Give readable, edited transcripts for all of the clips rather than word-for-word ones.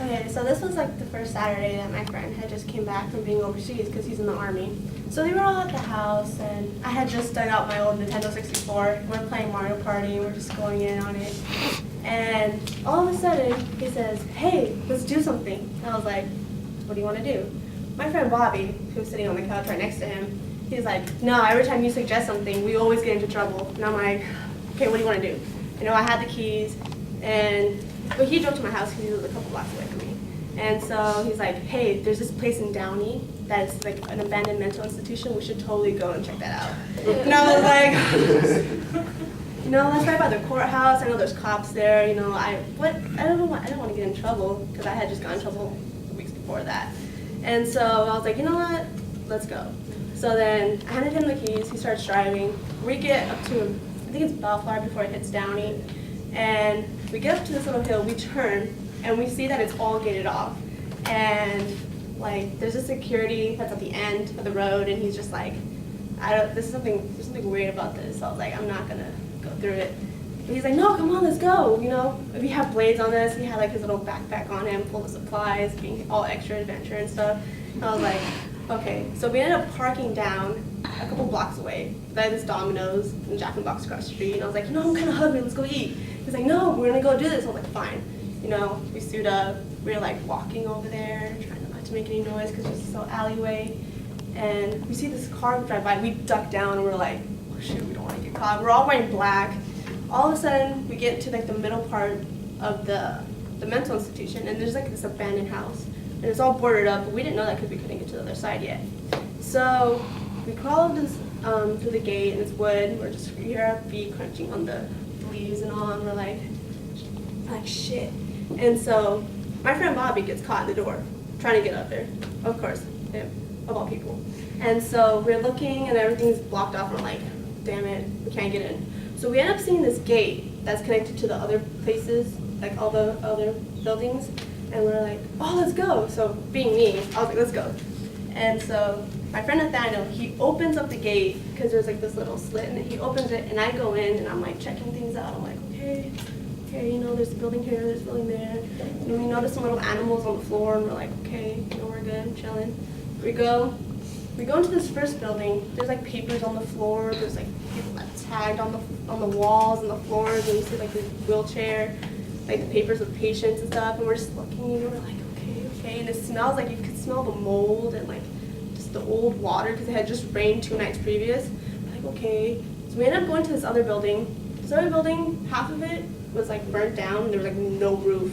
Okay, so this was like the first Saturday that my friend had just came back from being overseas because he's in the army. So they were all at the house, and I had just dug out my old Nintendo 64. We're playing Mario Party, we're just going in on it. And all of a sudden, he says, "Hey, let's do something." And I was like, "What do you want to do?" My friend Bobby, who was sitting on the couch right next to him, he's like, "No, every time you suggest something, we always get into trouble." And I'm like, "Okay, what do you want to do?" You know, I had the keys, but he drove to my house because he was a couple blocks away from me. And so he's like, "Hey, there's this place in Downey that is like an abandoned mental institution. We should totally go and check that out." And I was like, that's right by the courthouse. I know there's cops there. I don't know. I didn't want to get in trouble because I had just gotten in trouble the weeks before that. And so I was like, you know what? Let's go. So then I handed him the keys. He starts driving. We get up to, I think it's Bellflower before it hits Downey. And we get up to this little hill, we turn, and we see that it's all gated off. And like, there's a security that's at the end of the road, and he's just like, there's something weird about this. So I was like, I'm not gonna go through it. And he's like, "No, come on, let's go. We have blades on us." He had like his little backpack on him, full of supplies, being all extra adventure and stuff. And I was like, okay. So we ended up parking down a couple blocks away. I had this Domino's and Jack in the Box across the street. And I was like, I'm kind of hungry. Let's go eat. He's like, "No, we're gonna go do this." I was like, fine. We suit up. We were like walking over there, trying not to make any noise because it was this little alleyway. And we see this car drive by. We duck down and we're like, oh shoot, we don't want to get caught. We're all wearing black. All of a sudden, we get to like the middle part of the mental institution, and there's like this abandoned house, and it's all boarded up. But we didn't know that because we couldn't get to the other side yet. So we crawl up through the gate, and it's wood. We hear our feet crunching on the leaves and all, and we're like shit. And so my friend Bobby gets caught in the door, trying to get up there. Of course, him, of all people. And so we're looking, and everything's blocked off, and we're like, damn it, we can't get in. So we end up seeing this gate that's connected to the other places, like all the other buildings, and we're like, oh, let's go. So being me, I was like, let's go. And so my friend Nathaniel, he opens up the gate because there's like this little slit, and he opens it, and I go in, and I'm like checking things out. I'm like, okay, there's a building here, there's a building there. And we notice some little animals on the floor, and we're like, okay, we're good, chilling. We go into this first building. There's like papers on the floor. There's like people that tagged on the walls and the floors, and you see like this wheelchair, like the papers of patients and stuff. And we're just looking, and we're like, okay. And it smells like you could smell the mold and like just the old water because it had just rained 2 nights previous. We're like, okay. So we ended up going to this other building. This other building, half of it was like burnt down, and there was like no roof.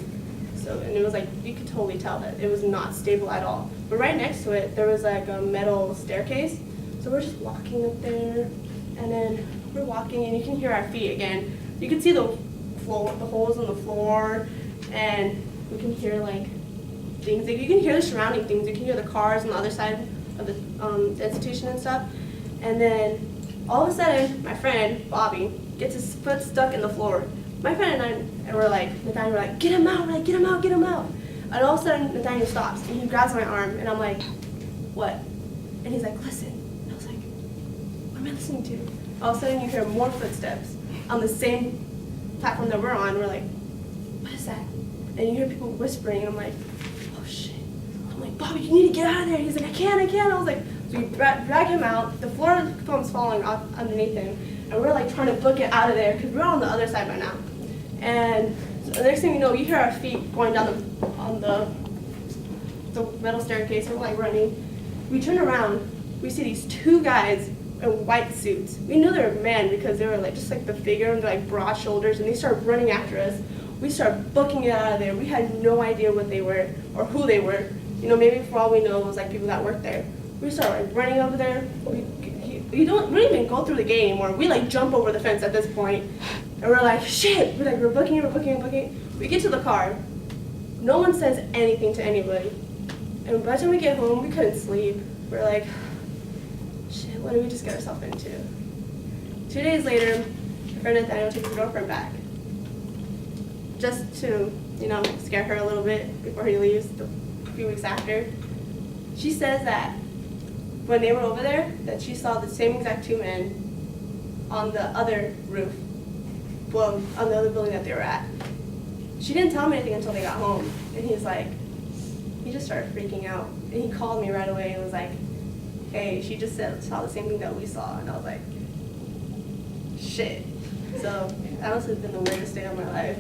And it was like, you could totally tell that it was not stable at all. But right next to it, there was like a metal staircase. So we're just walking up there, and then we're walking, and you can hear our feet again. You can see the holes in the floor, and we can hear like things. Like, you can hear the surrounding things. You can hear the cars on the other side of the institution and stuff. And then all of a sudden, my friend Bobby gets his foot stuck in the floor. My friend and I were like, Nathaniel, we're like, get him out, get him out. And all of a sudden, Nathaniel stops, and he grabs my arm, and I'm like, what? And he's like, listen. And I was like, what am I listening to? All of a sudden, you hear more footsteps on the same platform that we're on. We're like, what is that? And you hear people whispering, and I'm like, oh shit. I'm like, Bobby, you need to get out of there. He's like, I can't. I was like, so we drag him out. The floor comes falling off underneath him, and we're like trying to book it out of there because we're on the other side by now. And so the next thing you know, you hear our feet going down on the metal staircase. We're like running. We turn around. We see these 2 guys in white suits. We knew they were men because they were like just like the figure, and they're like broad shoulders, and they started running after us. We started booking it out of there. We had no idea what they were or who they were. Maybe for all we know, it was like people that worked there. We started running over there. We don't even go through the gate anymore. We like jump over the fence at this point, and we're like, shit. We're booking it. We get to the car. No one says anything to anybody. And by the time we get home, we couldn't sleep. We're like, shit, what did we just get ourselves into? 2 days later, my friend Nathaniel takes his girlfriend back. Just to, scare her a little bit before he leaves a few weeks after. She says that when they were over there, that she saw the same exact 2 men on the other roof, on the other building that they were at. she didn't tell me anything until they got home. And he's like, he just started freaking out. And he called me right away and was like, hey, she just saw the same thing that we saw. And I was like, shit. So that must have been the weirdest day of my life.